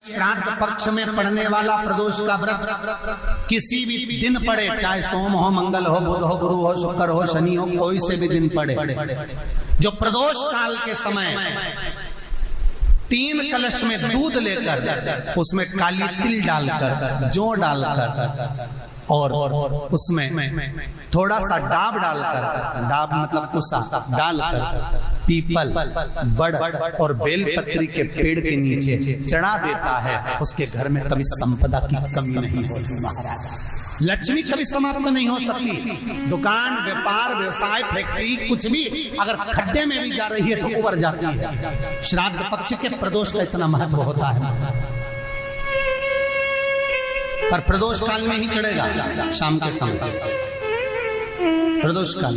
श्राद्ध पक्ष में पड़ने वाला प्रदोष का व्रत किसी भी दिन पड़े, चाहे सोम हो, मंगल हो, बुध हो, गुरु हो, शुक्र हो, शनि हो, कोई से भी दिन पड़े, जो प्रदोष काल के समय 3 कलश में दूध लेकर उसमें काली तिल डालकर, जौ डालकर और उसमें थोड़ा सा डाब डालकर, डाब मतलब कुसा डालकर पीपल, बड़ और बेलपत्री के पेड़ के नीचे चढ़ा देता है, उसके घर में कभी संपदा की कमी नहीं होती महाराज। लक्ष्मी कभी समाप्त नहीं हो सकती। दुकान, व्यापार, व्यवसाय, फैक्ट्री कुछ भी अगर खड्डे में भी जा रही है तो उबर जाती है। श्राद्ध पक्ष के प्रदोष का इतना महत्व होता है, पर प्रदोष काल में ही चढ़ेगा, शाम के समय प्रदोष काल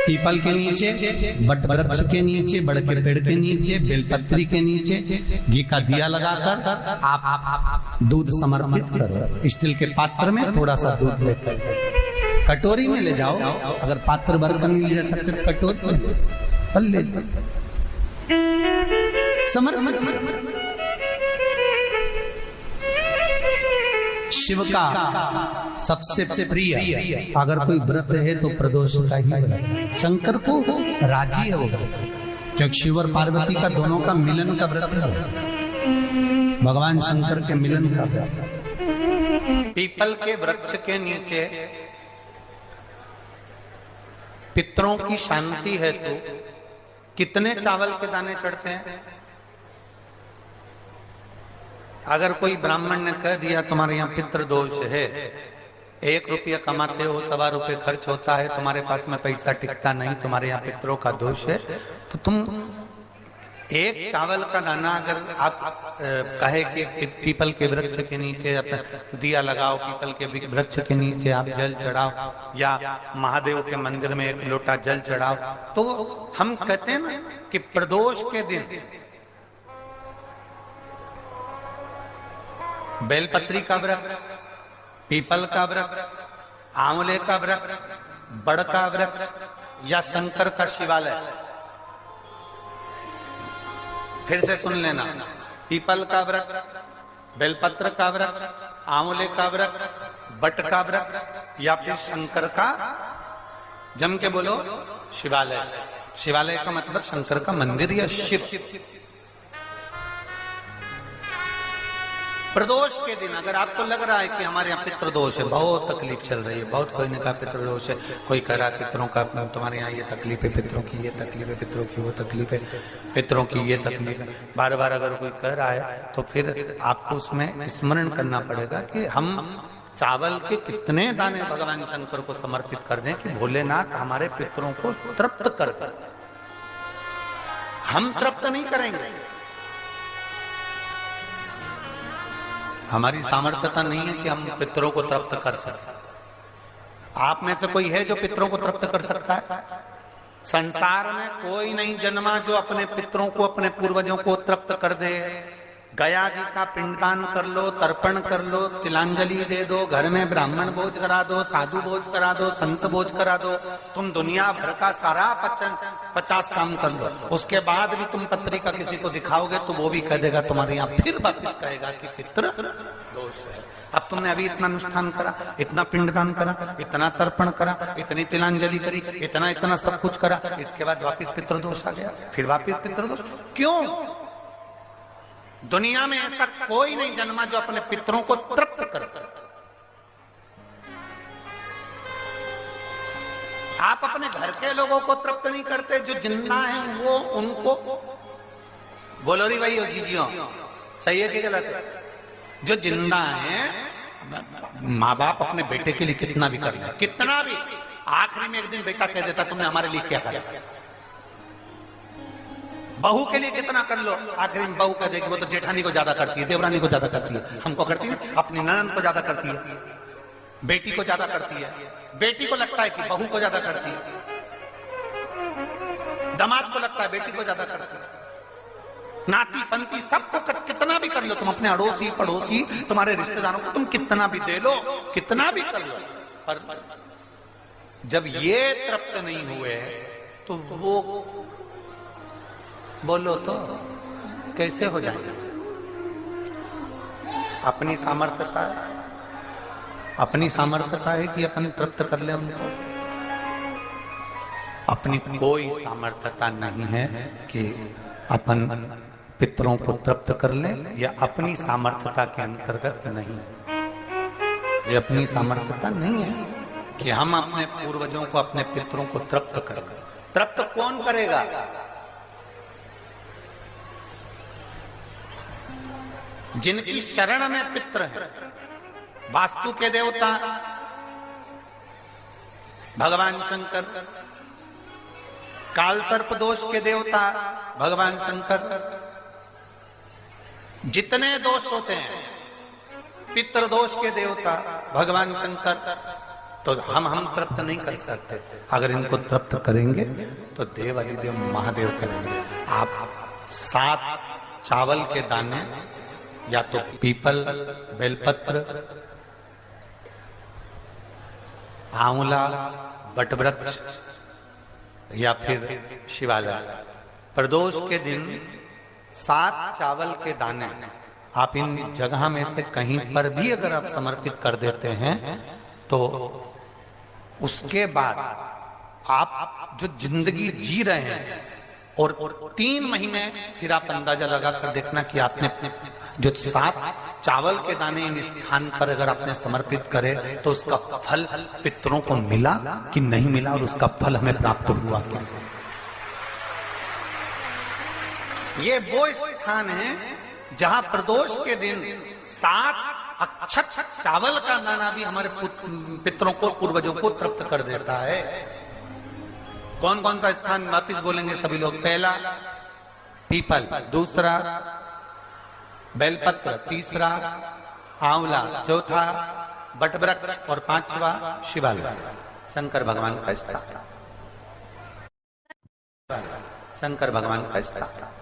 पीपल के नीचे, बट वृक्ष के नीचे, बड़ के पेड़ के नीचे, बेलपत्री के नीचे घी का दिया लगाकर आप दूध समर्पित करो। स्टील के पात्र में थोड़ा सा दूध लेकर कटोरी में ले जाओ, अगर पात्र बर्तन में ले सकते तो कटोरी पर ले समर्पित। शिव का सबसे प्रिय अगर कोई व्रत है तो प्रदोष का ही व्रत है। शंकर को राजी है वो व्रत, क्योंकि शिव और पार्वती का दोनों का मिलन का व्रत है, भगवान शंकर के मिलन का व्रत। पीपल के वृक्ष के नीचे पितरों की शांति है तो कितने चावल के दाने चढ़ते हैं? अगर कोई ब्राह्मण ने कह दिया तुम्हारे यहाँ पितृ दोष है, 1 रुपया कमाते हो, 1.25 रुपये खर्च होता है, तुम्हारे पास में पैसा टिकता नहीं, तुम्हारे यहाँ पितरों का दोष है, तो तुम 1 चावल का दाना अगर आप कहे कि पीपल के वृक्ष के नीचे दिया लगाओ, पीपल के वृक्ष के नीचे आप जल चढ़ाओ, या महादेव के मंदिर में 1 लोटा जल चढ़ाओ, तो हम कहते हैं ना कि प्रदोष के दिन बेलपत्री का वृक्ष, पीपल का वृक्ष, आंवले का वृक्ष, बड़ का वृक्ष या शंकर का शिवालय, फिर से सुन लेना, पीपल का वृक्ष, बेलपत्र का वृक्ष, आंवले का वृक्ष, बट का वृक्ष या फिर शंकर का, जम के बोलो, शिवालय। शिवालय का मतलब शंकर का मंदिर या शिव। प्रदोष के दिन अगर आपको लग रहा है कि हमारे यहाँ पितृदोष है, बहुत तकलीफ चल रही है, बहुत कोई ने कहा पितृदोष है, कोई कह रहा पितरों का, तुम्हारे यहाँ ये तकलीफ है, पितरों की ये तकलीफ है, पितरों की वो तकलीफ है, पितरों की ये तकलीफ है, बार बार अगर कोई कह रहा है तो फिर आपको उसमें स्मरण करना पड़ेगा कि हम चावल के कितने दाने भगवान शंकर को समर्पित कर दें कि भोलेनाथ हमारे पितरों को तृप्त कर दें। हम तृप्त नहीं करेंगे, हमारी सामर्थ्यता नहीं है कि हम पितरों को तृप्त कर सकते। आप में से कोई है जो पितरों को तृप्त कर सकता है? संसार में कोई नहीं जन्मा जो अपने पितरों को, अपने पूर्वजों को तृप्त कर दे। गया जी का पिंडदान कर लो, तर्पण कर लो, तिलांजलि दे दो, घर में ब्राह्मण भोज करा दो, साधु भोज करा दो, संत भोज करा दो, तुम दुनिया भर का सारा 50 काम कर लो, उसके बाद भी तुम पत्रिका किसी को दिखाओगे तो वो भी कह देगा तुम्हारे यहाँ, फिर वापिस कहेगा कि पितृ दोष है। अब तुमने अभी इतना अनुष्ठान करा, इतना पिंडदान करा, इतना तर्पण करा, इतनी तिलांजलि करी, इतना सब कुछ करा, इसके बाद वापिस पितृदोष आ गया, फिर वापिस पितृदोष। क्यों? दुनिया में ऐसा कोई नहीं जन्मा जो अपने पितरों को तृप्त कर। आप अपने घर के लोगों को तृप्त नहीं करते, जो जिंदा हैं वो उनको बोलो री भाई, जीजियो सही है कि गलत है? जो जिंदा हैं, माँ बाप अपने बेटे के लिए कितना भी कर ले, कितना भी, आखिरी में एक दिन बेटा कह देता तुमने हमारे लिए क्या करा। बहू के लिए कितना कर लो, आखिरी में बहू कह देगी वो तो जेठानी को ज्यादा करती है, देवरानी को ज्यादा करती है, हमको करती है, अपनी ननद को ज्यादा करती है, बेटी को ज्यादा करती है, बेटी को लगता है कि बहू को ज्यादा करती है, दामाद को लगता है बेटी को ज्यादा करती है, नाती पंती सबको कितना भी कर लो, तुम अपने अड़ोसी पड़ोसी तुम्हारे रिश्तेदारों को तुम कितना भी दे लो, कितना भी कर लो, पर जब ये तृप्त नहीं हुए तो वो बोलो तो कैसे हो जाएंगे? अपनी सामर्थ्यता है, अपनी सामर्थ्यता है कि अपन तृप्त कर ले उनको? अपनी कोई सामर्थ्यता नहीं है कि अपन पितरों को तृप्त कर ले, या अपनी सामर्थ्यता के अंतर्गत नहीं। ये अपनी सामर्थ्यता नहीं है कि हम अपने पूर्वजों को, अपने पितरों को तृप्त कर। तृप्त कौन करेगा? जिनकी शरण में पितर है। वास्तु के देवता भगवान शंकर, काल सर्प दोष के देवता भगवान शंकर। जितने दोष होते हैं, पितृ दोष के देवता भगवान शंकर, तो हम तृप्त नहीं कर सकते। अगर इनको तृप्त करेंगे तो देव अधिदेव महादेव करेंगे। आप 7 चावल के दाने, या तो पीपल, बेलपत्र, आंवला, बटवृक्ष, या फिर शिवालय, प्रदोष के दिन 7 चावल के दाने आप इन जगह में से कहीं पर भी अगर आप समर्पित कर देते हैं, तो उसके बाद आप जो जिंदगी जी रहे हैं, और 3 महीने फिर आप अंदाजा लगा कर देखना कि आपने जो 7 चावल के दाने इन स्थान पर अगर आपने समर्पित करे, तो उसका फल पितरों को मिला कि नहीं मिला, और उसका फल हमें प्राप्त हुआ क्या? ये वो स्थान है जहां प्रदोष के दिन 7 अक्षत चावल का दाना भी हमारे पितरों को, पूर्वजों को तृप्त कर देता है। कौन कौन सा स्थान वापिस बोलेंगे सभी लोग? पहला पीपल, दूसरा बेलपत्र, तीसरा आंवला, चौथा बटवृक्ष, और 5वां शिवालय, शंकर भगवान का स्थान। शंकर भगवान का स्थान।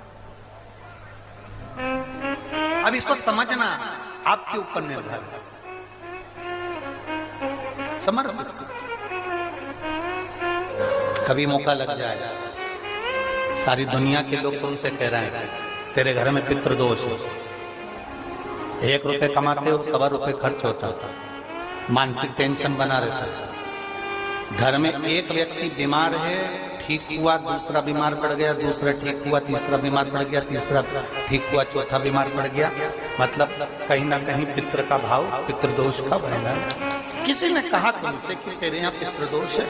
अब इसको समझना आपके ऊपर निर्भर है। समर्पित। कभी मौका लग जाए, सारी दुनिया के लोग तुमसे कह रहे हैं तेरे घर में पितृदोष है, 1 रुपए कमाते हो 1.25 रुपए खर्च होता है, मानसिक टेंशन बना रहता है। घर में एक व्यक्ति बीमार है, ठीक हुआ, दूसरा बीमार पड़ गया, दूसरा ठीक हुआ, तीसरा बीमार पड़ गया, तीसरा ठीक हुआ, चौथा बीमार पड़ गया। मतलब कहीं ना कहीं पितृ का भाव, पितृदोष का बना। किसी ने कहा तुमसे कि तेरे यहाँ पितृदोष है,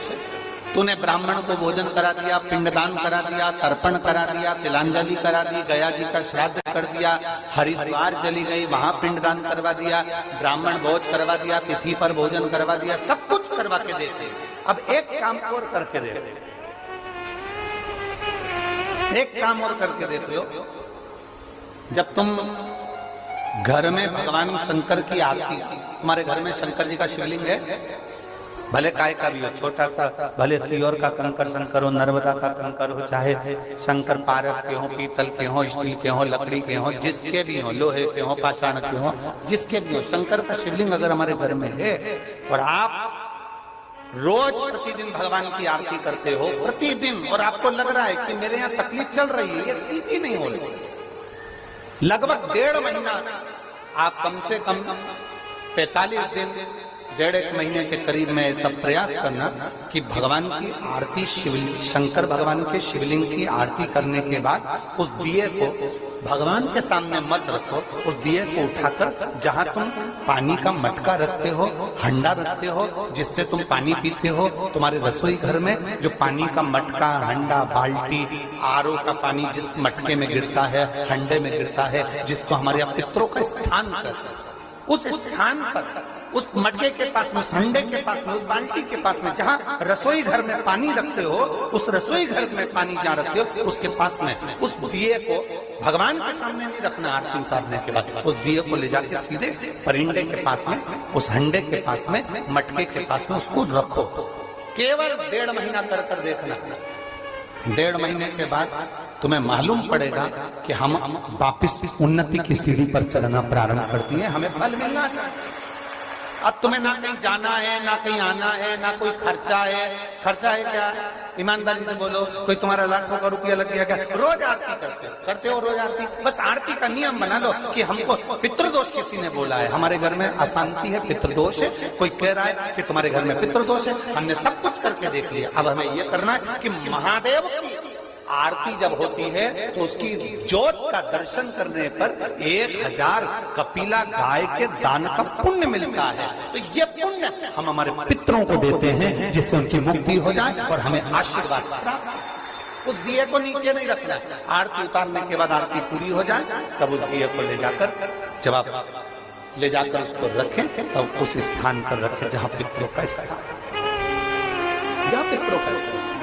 तूने ब्राह्मण को भोजन करा दिया, पिंडदान करा दिया, तर्पण करा दिया, तिलांजलि करा दी, गया जी का श्राद्ध कर दिया, हरिद्वार चली गई, वहां पिंडदान करवा दिया, ब्राह्मण भोज करवा दिया, तिथि पर भोजन करवा दिया, सब कुछ करवा के देते। अब एक काम और करके देते, एक काम और करके देते हो। जब तुम घर में भगवान शंकर की आरती, तुम्हारे घर में शंकर जी का शिवलिंग है, भले काय का भी हो, छोटा सा, भले सियोर का कंकर शंकर हो, नर्मदा का कंकर हो, चाहे शंकर पारक के हो, पीतल के हो, स्टील के हो, लकड़ी के हो, जिसके भी हो, लोहे के हो, पाषाण के हो, जिसके भी हो, शंकर का शिवलिंग अगर हमारे घर में है, और आप रोज प्रतिदिन भगवान की आरती करते हो, प्रतिदिन, और आपको लग रहा है कि मेरे यहाँ तकलीफ चल रही है, ये ठीक ही नहीं हो रही, लगभग 1.5 महीना आप कम से कम 45 दिन, 1.5 महीने के करीब में ऐसा प्रयास करना कि भगवान की आरती, शंकर भगवान के शिवलिंग की आरती करने के बाद उस दिए को भगवान के सामने मत रखो, उस दिए को उठाकर जहां तुम पानी का मटका रखते हो, हंडा रखते हो, जिससे तुम पानी पीते हो, तुम्हारे रसोई घर में जो पानी का मटका, हंडा, बाल्टी, आरओ का पानी जिस मटके में गिरता है, हंडे में गिरता है, जिसको हमारे यहाँ पितरों का स्थान कहते हैं, उस स्थान पर, उस मटके के पास में, हंडे के पास में, उस बाल्टी के पास में, जहाँ रसोई घर में पानी रखते हो, उस रसोई घर में पानी जहाँ रखते हो, उसके पास में उस दिए को भगवान के सामने नहीं रखना। आरती उतारने के बाद उस दिए को ले जाके सीधे परिंडे के पास में, उस हंडे के पास में, मटके के पास में उसको रखो। केवल 1.5 महीना कर देखना। 1.5 महीने के बाद तुम्हें मालूम पड़ेगा कि हम वापिस उन्नति की सीढ़ी पर चलना प्रारंभ करती है, हमें फल मिलना चाहिए। अब तुम्हें ना कहीं जाना है, ना कहीं आना है, ना कोई खर्चा है। खर्चा है क्या? ईमानदारी से बोलो, कोई तुम्हारा लाखों का रुपया लग गया क्या? रोज आरती करते हो रोज आरती। बस आरती का नियम बना लो कि हमको पितृदोष किसी ने बोला है, हमारे घर में अशांति है, पितृदोष है, कोई कह रहा है कि तुम्हारे घर में पितृदोष है। हमने सब कुछ करके देख लिया, अब हमें ये करना है कि महादेव की आरती जब होती है तो उसकी ज्योत का दर्शन करने पर 1000 कपिला गाय के दान का पुण्य मिलता है। तो ये पुण्य हम हमारे पितरों को देते हैं, जिससे उनकी मुक्ति हो जाए और हमें आशीर्वाद प्राप्त। उस दिए को नीचे नहीं रखना, आरती उतारने के बाद आरती पूरी हो जाए तब उस दिए को ले जाकर, जब आप ले जाकर उसको रखें तब उस स्थान पर रखें जहां पितरों का स्थान, जहां पितरों का स्थान।